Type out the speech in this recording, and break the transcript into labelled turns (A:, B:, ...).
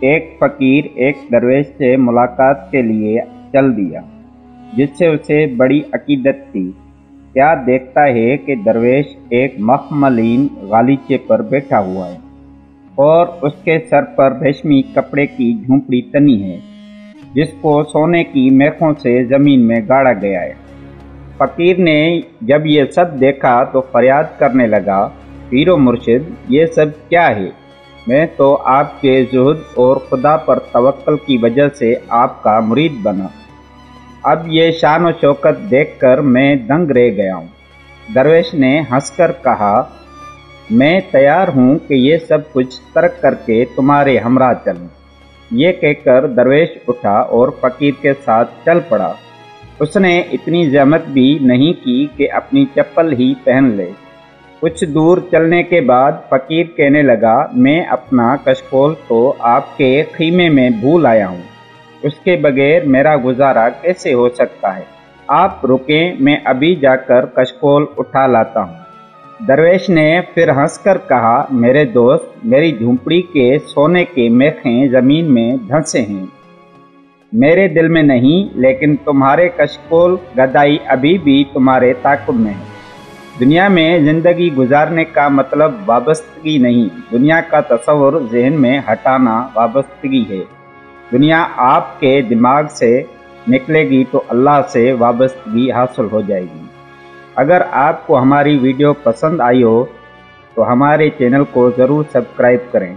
A: ایک فقیر ایک درویش سے ملاقات کے لیے چل دیا جس سے اسے بڑی عقیدت تھی۔ کیا دیکھتا ہے کہ درویش ایک مخملین غالیچے پر بیٹھا ہوا ہے اور اس کے سر پر ریشمی کپڑے کی جھونپڑی تنی ہے جس کو سونے کی میخوں سے زمین میں گاڑا گیا ہے۔ فقیر نے جب یہ سب دیکھا تو فریاد کرنے لگا، پیر و مرشد، یہ سب کیا ہے؟ میں تو آپ کے زہد اور خدا پر توکل کی وجہ سے آپ کا مرید بنا، اب یہ شان و شوکت دیکھ کر میں دنگ رہ گیا ہوں۔ درویش نے ہنس کر کہا، میں تیار ہوں کہ یہ سب کچھ ترک کر کے تمہارے ہمراہ چلوں۔ یہ کہہ کر درویش اٹھا اور فقیر کے ساتھ چل پڑا۔ اس نے اتنی زحمت بھی نہیں کی کہ اپنی چپل ہی پہن لے۔ کچھ دور چلنے کے بعد فقیر کہنے لگا، میں اپنا کشکول تو آپ کے خیمے میں بھول آیا ہوں، اس کے بغیر میرا گزارا کیسے ہو سکتا ہے؟ آپ رکیں، میں ابھی جا کر کشکول اٹھا لاتا ہوں۔ درویش نے پھر ہنس کر کہا، میرے دوست، میری جھونپڑی کے سونے کے میخیں زمین میں دھنسے ہیں، میرے دل میں نہیں، لیکن تمہارے کشکول گدائی ابھی بھی تمہارے تعاقب میں ہے۔ دنیا میں زندگی گزارنے کا مطلب وابستگی نہیں، دنیا کا تصور ذہن میں ہٹانا وابستگی ہے۔ دنیا آپ کے دماغ سے نکلے گی تو اللہ سے وابستگی حاصل ہو جائے گی۔ اگر آپ کو ہماری ویڈیو پسند آئی ہو تو ہمارے چینل کو ضرور سبسکرائب کریں۔